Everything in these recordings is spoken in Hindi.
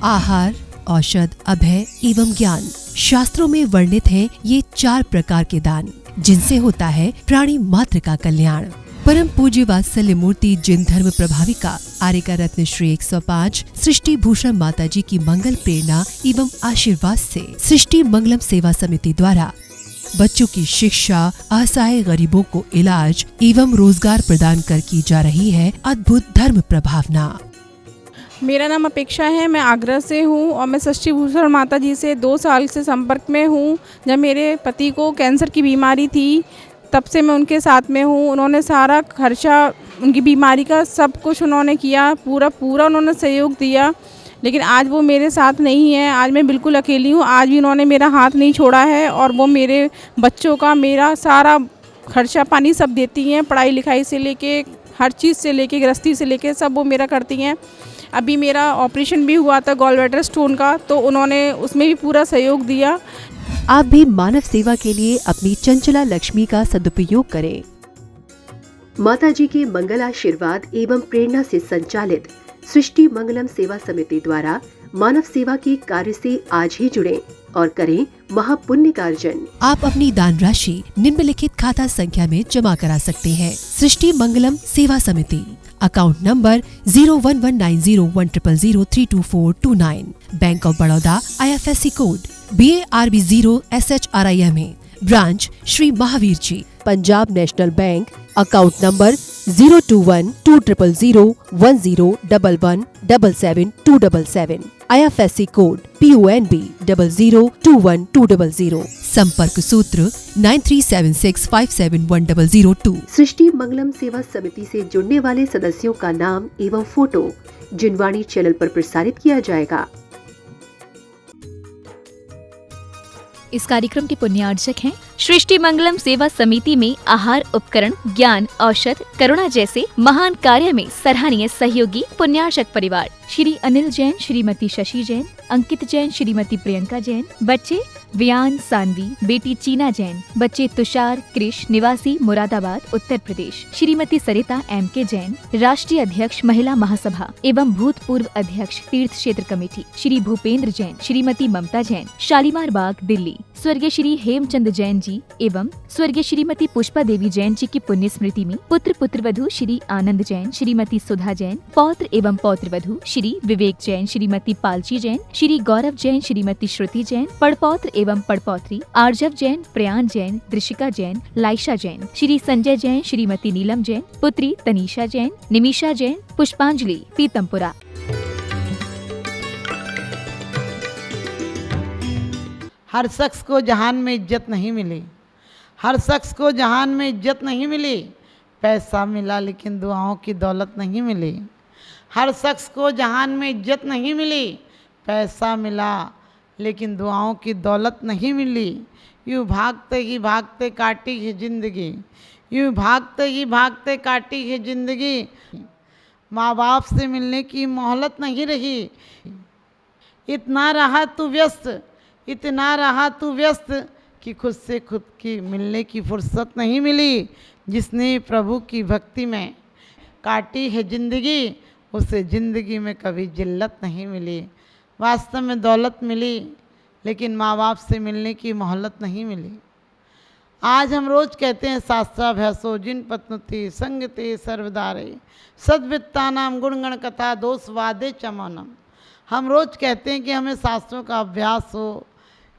आहार, औषध, अभय एवं ज्ञान। शास्त्रों में वर्णित हैं ये 4 प्रकार के दान, जिनसे होता है प्राणी मात्र का कल्याण। परम पूज्य वात्सल्य मूर्ति जिन धर्म प्रभाविका आर्यका रत्न श्री 105 सृष्टि भूषण माता जी की मंगल प्रेरणा एवं आशीर्वाद से सृष्टि मंगलम सेवा समिति द्वारा बच्चों की शिक्षा, असहाय गरीबों को इलाज एवं रोजगार प्रदान कर की जा रही है अद्भुत धर्म प्रभावना। मेरा नाम अपेक्षा है, मैं आगरा से हूँ और मैं सृष्टि भूषण माता जी से 2 साल से संपर्क में हूँ। जब मेरे पति को कैंसर की बीमारी थी तब से मैं उनके साथ में हूँ। उन्होंने सारा खर्चा उनकी बीमारी का सब कुछ उन्होंने किया, पूरा उन्होंने सहयोग दिया। लेकिन आज वो मेरे साथ नहीं है, आज मैं बिल्कुल अकेली हूँ। आज भी उन्होंने मेरा हाथ नहीं छोड़ा है और वो मेरे बच्चों का मेरा सारा खर्चा पानी सब देती हैं, पढ़ाई लिखाई से लेके हर चीज़ से लेके गृहस्थी से लेके सब वो मेरा करती हैं। अभी मेरा ऑपरेशन भी हुआ था गॉलब्लैडर स्टोन का, तो उन्होंने उसमें भी पूरा सहयोग दिया। आप भी मानव सेवा के लिए अपनी चंचला लक्ष्मी का सदुपयोग करें। माता जी के मंगल आशीर्वाद एवं प्रेरणा से संचालित सृष्टि मंगलम सेवा समिति द्वारा मानव सेवा के कार्य से आज ही जुड़ें और करें महापुण्य का अर्जन। आप अपनी दान राशि निम्नलिखित खाता संख्या में जमा करा सकते हैं। सृष्टि Mangalam Seva Samiti, account number 01190100032429, bank of Baroda, IFSC code BARB 0 SHRIMA, branch Shri Mahavir ji, Punjab national bank, account number 021200101177 IFSC code PONB 0021200, संपर्क सूत्र 9376571002। सृष्टि मंगलम सेवा समिति से जुड़ने वाले सदस्यों का नाम एवं फोटो जिनवाणी चैनल पर प्रसारित किया जाएगा। इस कार्यक्रम के पुण्यार्जक हैं सृष्टि मंगलम सेवा समिति में आहार उपकरण, ज्ञान, औषध, करुणा जैसे महान कार्य में सराहनीय सहयोगी पुण्यार्जक परिवार श्री अनिल जैन, श्रीमती शशि जैन, अंकित जैन, श्रीमती प्रियंका जैन, बच्चे वियान सानवी, बेटी चीना जैन, बच्चे तुषार कृष, निवासी मुरादाबाद उत्तर प्रदेश, श्रीमती सरिता MK जैन, राष्ट्रीय अध्यक्ष महिला महासभा एवं भूतपूर्व अध्यक्ष तीर्थ क्षेत्र कमेटी श्री भूपेंद्र जैन, श्रीमती ममता जैन, शालीमार बाग दिल्ली, स्वर्गीय श्री हेमचंद जैन जी एवं स्वर्गीय श्रीमती पुष्पा देवी जैन जी की पुण्य स्मृति में पुत्र पुत्रवधू श्री आनंद जैन, श्रीमती सुधा जैन, पौत्र एवं पौत्रवधू श्री विवेक जैन, श्रीमती पालची जैन, श्री गौरव जैन, श्रीमती श्रुति जैन, पड़पौत्र एवं पड़पौत्री आर्जव जैन, प्रयान जैन, दृशिका जैन, लाइशा जैन, श्री संजय जैन, श्रीमती नीलम जैन, पुत्री तनीषा जैन, निमिषा जैन, पुष्पांजलि पीतमपुरा। हर शख्स को जहान में इज्जत नहीं मिली, हर शख्स को जहान में इज्जत नहीं मिली, पैसा मिला लेकिन दुआओं की दौलत नहीं मिली। हर शख्स को जहान में इज्जत नहीं मिली, पैसा मिला लेकिन दुआओं की दौलत नहीं मिली। यूँ भागते ही भागते काटी है जिंदगी, यूँ भागते ही भागते काटी है जिंदगी। माँ बाप से मिलने की मोहलत नहीं रही, इतना रहा तू व्यस्त, इतना रहा तू व्यस्त कि खुद से खुद की मिलने की फुर्सत नहीं मिली। जिसने प्रभु की भक्ति में काटी है जिंदगी, उसे ज़िंदगी में कभी जिल्लत नहीं मिली। वास्तव में दौलत मिली लेकिन माँ बाप से मिलने की मोहलत नहीं मिली। आज हम रोज़ कहते हैं शास्त्राभ्यासो जिन पत्नुति संगते सर्वदारे सद्वित्तानाम गुणगण कथा दोष वादे चमनम। हम रोज़ कहते हैं कि हमें शास्त्रों का अभ्यास हो,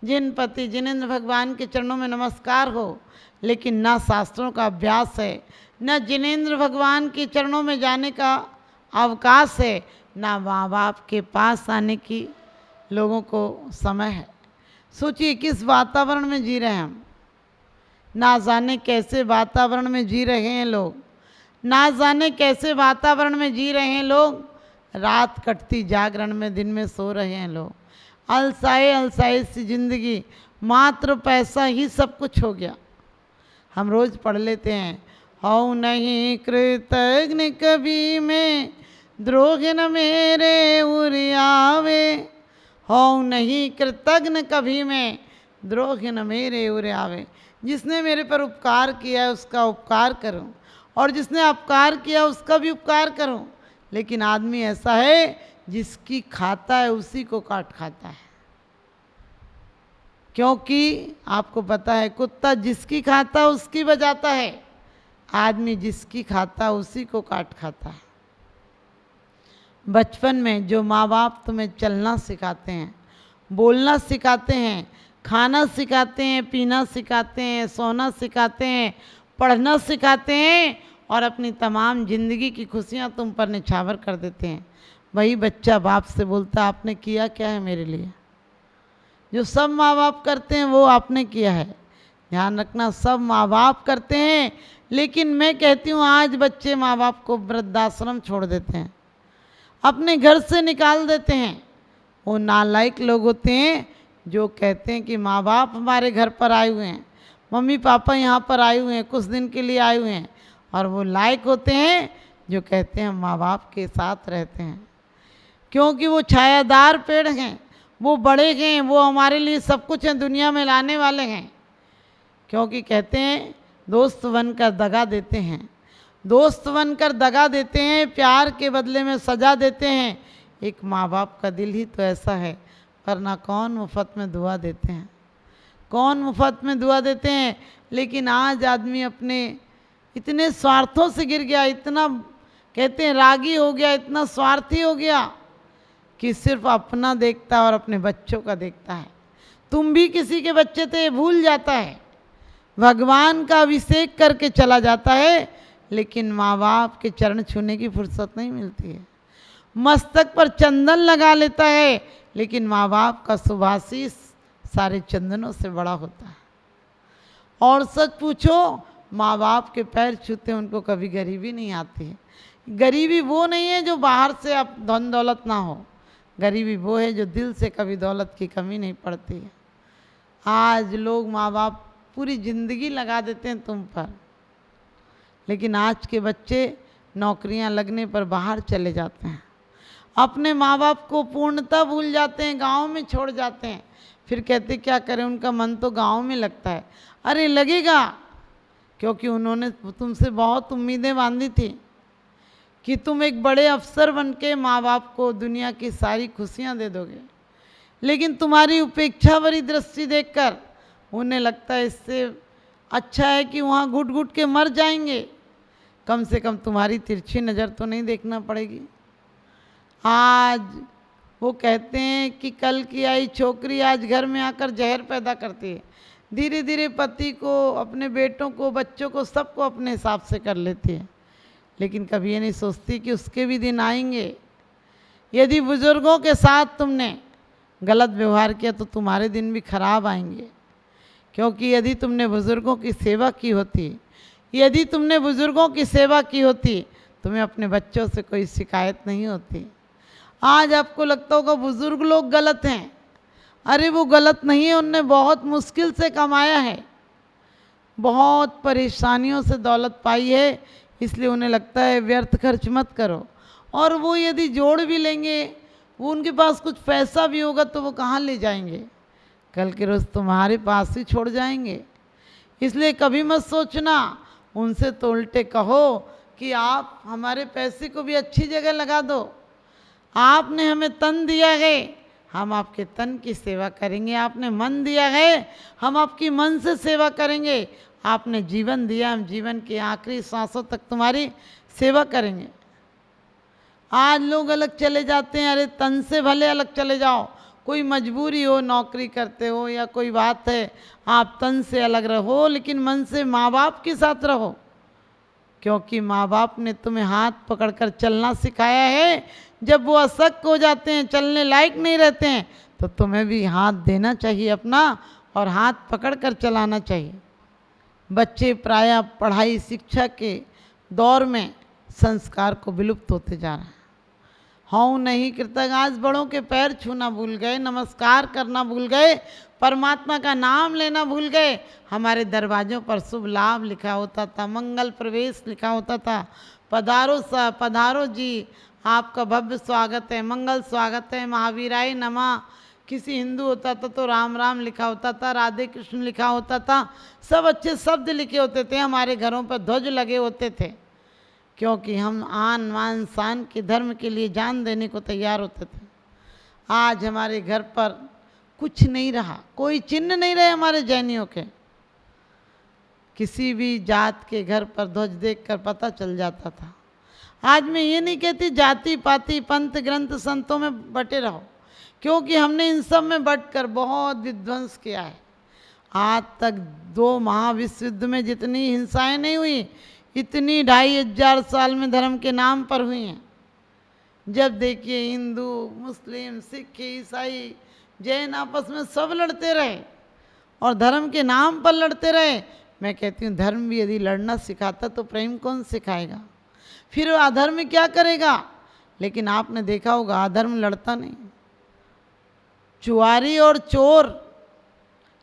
जिन पति जिनेंद्र भगवान के चरणों में नमस्कार हो, लेकिन ना शास्त्रों का अभ्यास है, न जिनेंद्र भगवान के चरणों में जाने का अवकाश है, ना माँ बाप के पास आने की लोगों को समय है। सोचिए किस वातावरण में जी रहे हैं हम, ना जाने कैसे वातावरण में जी रहे हैं लोग, ना जाने कैसे वातावरण में जी रहे हैं लोग। रात कटती जागरण में, दिन में सो रहे हैं लोग। अलसाए अलसाए सी जिंदगी, मात्र पैसा ही सब कुछ हो गया। हम रोज़ पढ़ लेते हैं, हौ नहीं कृतघ्न कभी में द्रोह न मेरे उर आवे, हौ नहीं कृतघ्न कभी में द्रोह न मेरे उर आवे। जिसने मेरे पर उपकार किया है उसका उपकार करूं, और जिसने अपकार किया उसका भी उपकार करूं। लेकिन आदमी ऐसा है जिसकी खाता है उसी को काट खाता है। क्योंकि आपको पता है कुत्ता जिसकी खाता उसकी बजाता है, आदमी जिसकी खाता उसी को काट खाता है। बचपन में जो माँ बाप तुम्हें चलना सिखाते हैं, बोलना सिखाते हैं, खाना सिखाते हैं, पीना सिखाते हैं, सोना सिखाते हैं, पढ़ना सिखाते हैं और अपनी तमाम ज़िंदगी की खुशियाँ तुम पर निछावर कर देते हैं, वही बच्चा बाप से बोलता आपने किया क्या है मेरे लिए। जो सब माँ बाप करते हैं वो आपने किया है। ध्यान रखना, सब माँ बाप करते हैं, लेकिन मैं कहती हूँ आज बच्चे माँ बाप को वृद्धाश्रम छोड़ देते हैं, अपने घर से निकाल देते हैं। वो नालायक लोग होते हैं जो कहते हैं कि माँ बाप हमारे घर पर आए हुए हैं, मम्मी पापा यहाँ पर आए हुए हैं, कुछ दिन के लिए आए हुए हैं, और वो लायक होते हैं जो कहते हैं माँ बाप के साथ रहते हैं, क्योंकि वो छायादार पेड़ हैं, वो बड़े हैं, वो हमारे लिए सब कुछ हैं, दुनिया में लाने वाले हैं। क्योंकि कहते हैं दोस्त बनकर दगा देते हैं, दोस्त बनकर दगा देते हैं, प्यार के बदले में सजा देते हैं। एक माँ बाप का दिल ही तो ऐसा है, वरना कौन मुफ्त में दुआ देते हैं, कौन मुफ्त में दुआ देते हैं। लेकिन आज आदमी अपने इतने स्वार्थों से गिर गया, इतना कहते हैं रागी हो गया, इतना स्वार्थी हो गया कि सिर्फ अपना देखता है और अपने बच्चों का देखता है। तुम भी किसी के बच्चे थे, भूल जाता है, भगवान का अभिषेक करके चला जाता है, लेकिन माँ बाप के चरण छूने की फुर्सत नहीं मिलती है। मस्तक पर चंदन लगा लेता है, लेकिन माँ बाप का सुभाषिस सारे चंदनों से बड़ा होता है। और सच पूछो, माँ बाप के पैर छूते उनको कभी गरीबी नहीं आती है। गरीबी वो नहीं है जो बाहर से अब धन दौलत ना हो, गरीबी वो है जो दिल से कभी दौलत की कमी नहीं पड़ती है। आज लोग माँ बाप पूरी ज़िंदगी लगा देते हैं तुम पर, लेकिन आज के बच्चे नौकरियां लगने पर बाहर चले जाते हैं, अपने माँ बाप को पूर्णतः भूल जाते हैं, गांव में छोड़ जाते हैं। फिर कहते क्या करें, उनका मन तो गांव में लगता है। अरे लगेगा, क्योंकि उन्होंने तुमसे बहुत उम्मीदें बांधी थी कि तुम एक बड़े अफसर बन के माँ बाप को दुनिया की सारी खुशियाँ दे दोगे, लेकिन तुम्हारी उपेक्षा भरी दृष्टि देखकर उन्हें लगता है इससे अच्छा है कि वहाँ घुट घुट के मर जाएंगे, कम से कम तुम्हारी तिरछी नज़र तो नहीं देखना पड़ेगी। आज वो कहते हैं कि कल की आई छोकरी आज घर में आकर जहर पैदा करती है, धीरे धीरे पति को, अपने बेटों को, बच्चों को, सबको अपने हिसाब से कर लेती है, लेकिन कभी ये नहीं सोचती कि उसके भी दिन आएंगे। यदि बुज़ुर्गों के साथ तुमने गलत व्यवहार किया तो तुम्हारे दिन भी खराब आएंगे, क्योंकि यदि तुमने बुज़ुर्गों की सेवा की होती, यदि तुमने बुज़ुर्गों की सेवा की होती, तुम्हें अपने बच्चों से कोई शिकायत नहीं होती। आज आपको लगता होगा बुज़ुर्ग लोग गलत हैं, अरे वो गलत नहीं है, उनने बहुत मुश्किल से कमाया है, बहुत परेशानियों से दौलत पाई है, इसलिए उन्हें लगता है व्यर्थ खर्च मत करो। और वो यदि जोड़ भी लेंगे, वो उनके पास कुछ पैसा भी होगा तो वो कहाँ ले जाएंगे, कल के रोज़ तुम्हारे पास ही छोड़ जाएंगे। इसलिए कभी मत सोचना, उनसे तो उल्टे कहो कि आप हमारे पैसे को भी अच्छी जगह लगा दो, आपने हमें तन दिया है, हम आपके तन की सेवा करेंगे, आपने मन दिया है, हम आपकी मन से सेवा करेंगे, आपने जीवन दिया, हम जीवन की आखिरी सांसों तक तुम्हारी सेवा करेंगे। आज लोग अलग चले जाते हैं, अरे तन से भले अलग चले जाओ, कोई मजबूरी हो, नौकरी करते हो या कोई बात है, आप तन से अलग रहो, लेकिन मन से माँ बाप के साथ रहो, क्योंकि माँ बाप ने तुम्हें हाथ पकड़कर चलना सिखाया है। जब वो अशक्त हो जाते हैं, चलने लायक नहीं रहते हैं, तो तुम्हें भी हाथ देना चाहिए अपना और हाथ पकड़कर चलाना चाहिए। बच्चे प्रायः पढ़ाई शिक्षा के दौर में संस्कार को विलुप्त होते जा रहा है। हूँ नहीं कृतज्ञ, आज बड़ों के पैर छूना भूल गए, नमस्कार करना भूल गए, परमात्मा का नाम लेना भूल गए। हमारे दरवाज़ों पर शुभ लाभ लिखा होता था, मंगल प्रवेश लिखा होता था, पधारो सा पधारो जी, आपका भव्य स्वागत है, मंगल स्वागत है, महावीराय नमः। किसी हिंदू होता था तो राम राम लिखा होता था, राधे कृष्ण लिखा होता था, सब अच्छे शब्द लिखे होते थे, हमारे घरों पर ध्वज लगे होते थे। क्योंकि हम आन मान शान के धर्म के लिए जान देने को तैयार होते थे। आज हमारे घर पर कुछ नहीं रहा, कोई चिन्ह नहीं रहे हमारे जैनियों के। किसी भी जात के घर पर ध्वज देखकर पता चल जाता था। आज मैं ये नहीं कहती जाति पाति पंथ ग्रंथ संतों में बटे रहो, क्योंकि हमने इन सब में बटकर बहुत विध्वंस किया है। आज तक 2 महाविश्व युद्ध में जितनी हिंसाएं नहीं हुई, इतनी 2500 साल में धर्म के नाम पर हुई हैं। जब देखिए हिंदू मुस्लिम सिख ईसाई जैन आपस में सब लड़ते रहे और धर्म के नाम पर लड़ते रहे। मैं कहती हूँ धर्म भी यदि लड़ना सिखाता तो प्रेम कौन सिखाएगा? फिर अधर्म क्या करेगा? लेकिन आपने देखा होगा अधर्म लड़ता नहीं। चुआरी और चोर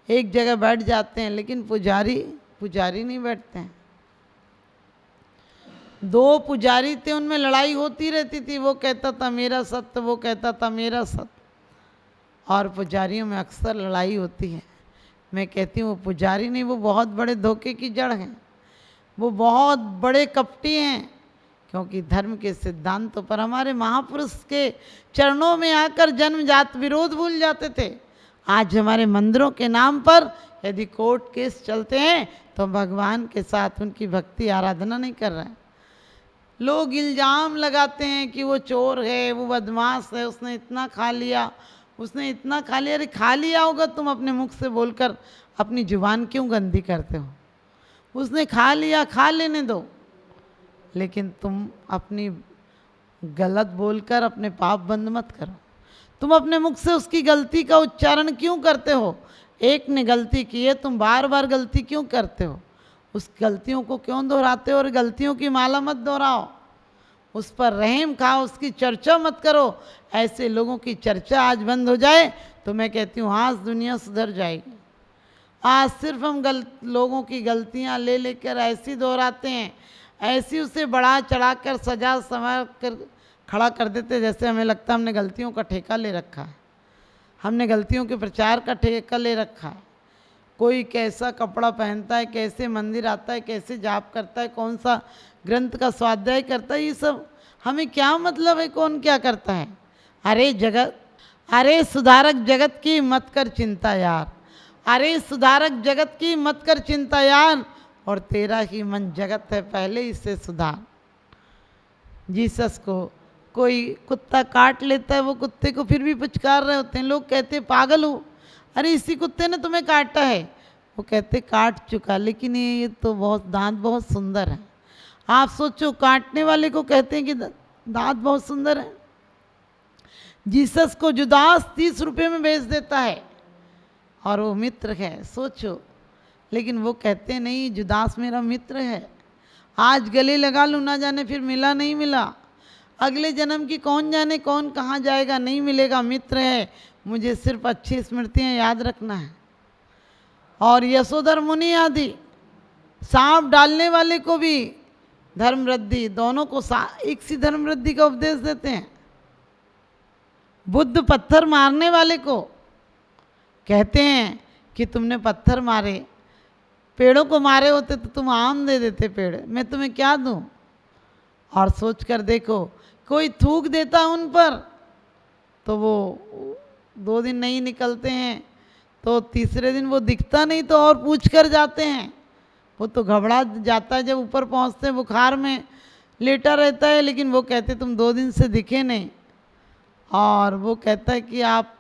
एक जगह बैठ जाते हैं, लेकिन पुजारी नहीं बैठते हैं। 2 पुजारी थे, उनमें लड़ाई होती रहती थी। वो कहता था मेरा सत्य, वो कहता था मेरा सत्य। और पुजारियों में अक्सर लड़ाई होती है। मैं कहती हूँ वो पुजारी नहीं, वो बहुत बड़े धोखे की जड़ हैं, वो बहुत बड़े कपटी हैं। क्योंकि धर्म के सिद्धांतों पर हमारे महापुरुष के चरणों में आकर जन्मजात विरोध भूल जाते थे। आज हमारे मंदिरों के नाम पर यदि कोर्ट केस चलते हैं तो भगवान के साथ उनकी भक्ति आराधना नहीं कर रहे हैं। लोग इल्ज़ाम लगाते हैं कि वो चोर है, वो बदमाश है, उसने इतना खा लिया, उसने इतना खा लिया। अरे खा लिया होगा, तुम अपने मुख से बोलकर अपनी जुबान क्यों गंदी करते हो? उसने खा लिया, खा लेने दो, लेकिन तुम अपनी गलत बोलकर अपने पाप बंद मत करो। तुम अपने मुख से उसकी गलती का उच्चारण क्यों करते हो? एक ने गलती की है, तुम बार बार गलती क्यों करते हो? उस गलतियों को क्यों दोहराते हो? और गलतियों की माला मत दोहराओ, उस पर रहम खाओ, उसकी चर्चा मत करो। ऐसे लोगों की चर्चा आज बंद हो जाए तो मैं कहती हूँ आज दुनिया सुधर जाएगी। आज सिर्फ हम लोगों की गलतियाँ ले लेकर ऐसी दोहराते हैं, ऐसी उसे बढ़ा चढ़ा कर सजा संवार कर खड़ा कर देते, जैसे हमें लगता है हमने गलतियों का ठेका ले रखा है, हमने गलतियों के प्रचार का ठेका ले रखा है। कोई कैसा कपड़ा पहनता है, कैसे मंदिर आता है, कैसे जाप करता है, कौन सा ग्रंथ का स्वाध्याय करता है, ये सब हमें क्या मतलब है? कौन क्या करता है? अरे सुधारक जगत की मत कर चिंता यार, अरे सुधारक जगत की मत कर चिंता यार, और तेरा ही मन जगत है पहले इससे सुधार। जीसस को कोई कुत्ता काट लेता है, वो कुत्ते को फिर भी पुचकार रहे होते हैं। लोग कहते हैं पागल हो, अरे इसी कुत्ते ने तुम्हें काटा है। वो कहते काट चुका, लेकिन ये तो बहुत दांत बहुत सुंदर है। आप सोचो, काटने वाले को कहते हैं कि दांत बहुत सुंदर है। जीसस को जुदास 30 रुपये में बेच देता है और वो मित्र है, सोचो। लेकिन वो कहते नहीं जुदास मेरा मित्र है, आज गले लगा लूँ, ना जाने फिर मिला नहीं मिला, अगले जन्म की कौन जाने कौन कहाँ जाएगा, नहीं मिलेगा, मित्र है, मुझे सिर्फ अच्छी स्मृतियाँ याद रखना है। और यशोधर मुनि आदि सांप डालने वाले को भी धर्मवृद्धि, दोनों को एक सी धर्मवृद्धि का उपदेश देते हैं। बुद्ध पत्थर मारने वाले को कहते हैं कि तुमने पत्थर मारे, पेड़ों को मारे होते तो तुम आम दे देते, पेड़ मैं तुम्हें क्या दूं? और सोच कर देखो, कोई थूक देता उन पर तो वो 2 दिन नहीं निकलते हैं, तो तीसरे दिन वो दिखता नहीं तो और पूछ कर जाते हैं। वो तो घबरा जाता है, जब ऊपर पहुंचते हैं बुखार में लेटा रहता है, लेकिन वो कहते तुम 2 दिन से दिखे नहीं। और वो कहता है कि आप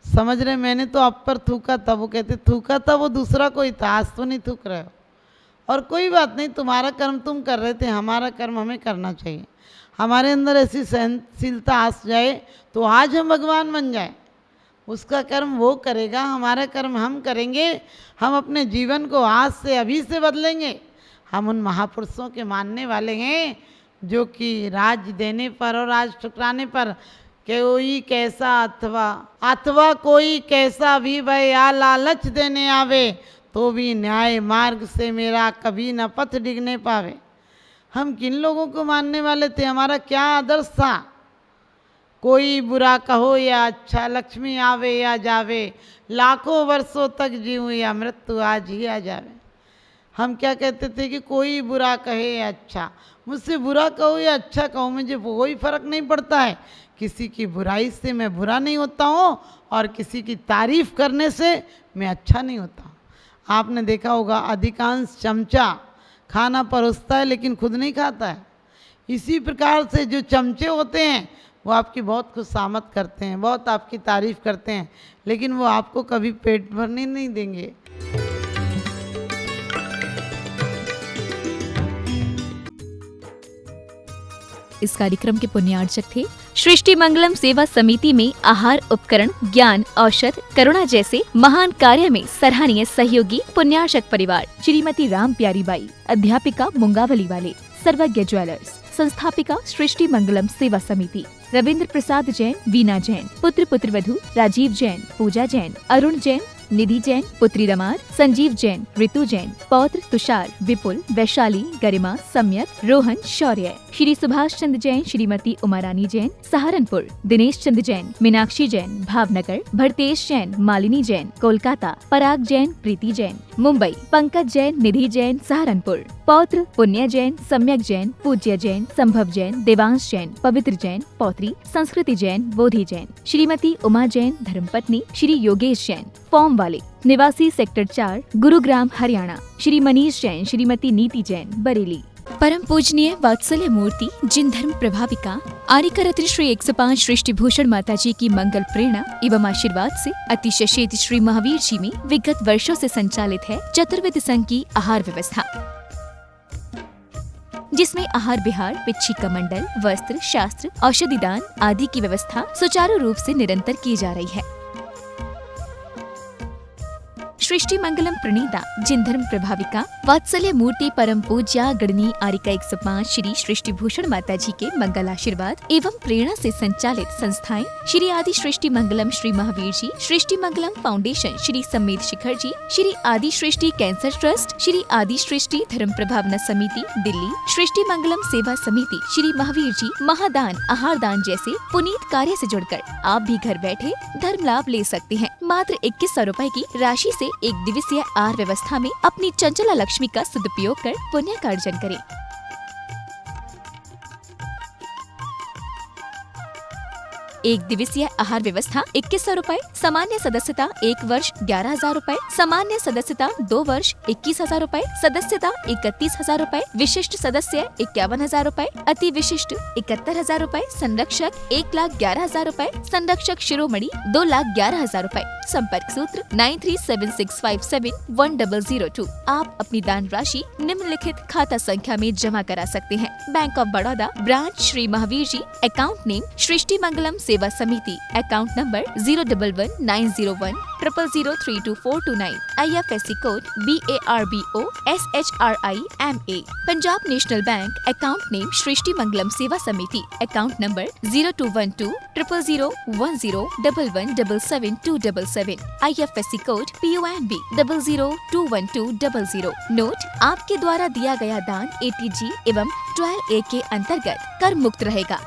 समझ रहे मैंने तो आप पर थूका था। वो कहते थूका था वो दूसरा कोई था, आज तो नहीं थूक रहे हो। और कोई बात नहीं, तुम्हारा कर्म तुम कर रहे थे, हमारा कर्म हमें करना चाहिए। हमारे अंदर ऐसी सहनशीलता आ जाए तो आज हम भगवान बन जाए। उसका कर्म वो करेगा, हमारा कर्म हम करेंगे। हम अपने जीवन को आज से अभी से बदलेंगे। हम उन महापुरुषों के मानने वाले हैं जो कि राज देने पर और राज ठुकराने पर कोई कैसा अथवा कोई कैसा भी भय या लालच देने आवे तो भी न्याय मार्ग से मेरा कभी न पथ डिगने पावे। हम किन लोगों को मानने वाले थे? हमारा क्या आदर्श था? कोई बुरा कहो या अच्छा, लक्ष्मी आवे या जावे, लाखों वर्षों तक जीऊँ या मृत्यु आज ही आ जावे। हम क्या कहते थे कि कोई बुरा कहे या अच्छा, मुझसे बुरा कहो या अच्छा कहो मुझे कोई फ़र्क नहीं पड़ता है। किसी की बुराई से मैं बुरा नहीं होता हूँ और किसी की तारीफ़ करने से मैं अच्छा नहीं होता। आपने देखा होगा अधिकांश चमचा खाना परोसता है लेकिन खुद नहीं खाता है। इसी प्रकार से जो चमचे होते हैं वो आपकी बहुत खुशामद करते हैं, बहुत आपकी तारीफ़ करते हैं, लेकिन वो आपको कभी पेट भरने नहीं देंगे। इस कार्यक्रम के पुण्यार्चक थे सृष्टि मंगलम सेवा समिति में आहार उपकरण, ज्ञान, औषध, करुणा जैसे महान कार्य में सराहनीय सहयोगी पुण्यार्चक परिवार श्रीमती राम प्यारी बाई, अध्यापिका मुंगावली वाले, सर्वज्ञ ज्वेलर्स, संस्थापिका सृष्टि मंगलम सेवा समिति, रविंद्र प्रसाद जैन, वीना जैन, पुत्र पुत्रवधू राजीव जैन, पूजा जैन, अरुण जैन, निधि जैन, पुत्री रमार, संजीव जैन, ऋतु जैन, पौत्र तुषार, विपुल, वैशाली, गरिमा, सम्यक, रोहन, शौर्य, श्री सुभाष चंद्र जैन, श्रीमती उमारानी जैन, सहारनपुर, दिनेश चंद्र जैन, मीनाक्षी जैन, भावनगर, भरतेश जैन, मालिनी जैन, कोलकाता, पराग जैन, प्रीति जैन, मुंबई, पंकज जैन, निधि जैन, सहारनपुर, पौत्र पुण्य जैन, सम्यक जैन, पूज्य जैन, संभव जैन, देवांश जैन, पवित्र जैन, पौत्री, संस्कृति जैन, बोधि जैन, श्रीमती उमा जैन, धर्मपत्नी, श्री योगेश जैन, फॉर्म वाले, निवासी सेक्टर 4, गुरुग्राम, हरियाणा, श्री मनीष जैन, श्रीमती नीति जैन, बरेली। परम पूजनीय वात्सल्य मूर्ति जिन धर्म प्रभाविका आर्यका रत्न श्री 105 सृष्टि भूषण माता जी की मंगल प्रेरणा एवं आशीर्वाद से अतिशय क्षेत्र श्री महावीर जी में विगत वर्षों से संचालित है चतुर्वेद संघ की आहार व्यवस्था, जिसमें आहार विहार, पिच्छी मंडल, वस्त्र, शास्त्र, औषधि दान आदि की व्यवस्था सुचारू रूप से निरंतर की जा रही है। सृष्टि मंगलम प्रणीता जिन धर्म प्रभाविका वात्सल्य मूर्ति परम पूज्या गणनी आर्यका 105 श्री सृष्टि भूषण माता जी के मंगल आशीर्वाद एवं प्रेरणा से संचालित संस्थाएं श्री आदि सृष्टि मंगलम श्री महावीर जी, सृष्टि मंगलम फाउंडेशन श्री सम्मेद शिखर जी, श्री आदि सृष्टि कैंसर ट्रस्ट, श्री आदि सृष्टि धर्म प्रभावना समिति दिल्ली, सृष्टि मंगलम सेवा समिति श्री महावीर जी, महादान, आहार दान जैसे पुनीत कार्य से जुड़कर आप भी घर बैठे धर्म लाभ ले सकते हैं। मात्र 2100 रुपए की राशि से एक दिवसीय आहार व्यवस्था में अपनी चंचला लक्ष्मी का सदुपयोग कर पुण्य का अर्जन करें। एक दिवसीय आहार व्यवस्था 2100 रुपए, सामान्य सदस्यता 1 वर्ष 11,000 रुपए, सामान्य सदस्यता 2 वर्ष 21,000 रुपए, सदस्यता 31,000 रुपए, विशिष्ट सदस्य 51,000 रुपए, अति विशिष्ट 71,000 रुपए, संरक्षक 1,11,000 रुपए, संरक्षक शिरोमणि 2,11,000 रुपए। संपर्क सूत्र 9376571002। आप अपनी दान राशि निम्नलिखित खाता संख्या में जमा करा सकते हैं। Bank of Baroda, branch Shri Mahavir ji, account name Srishti Mangalam Seva Samiti, account number 011901000322429, IFSC code BARBO SHRIMA। Punjab national bank, account name Srishti Mangalam Seva Samiti, account number 02120010117777, IFSC code PONB 0021200। Note: आपके द्वारा दिया गया दान ATG एवं 12A के अंतर्गत कर मुक्त रहेगा।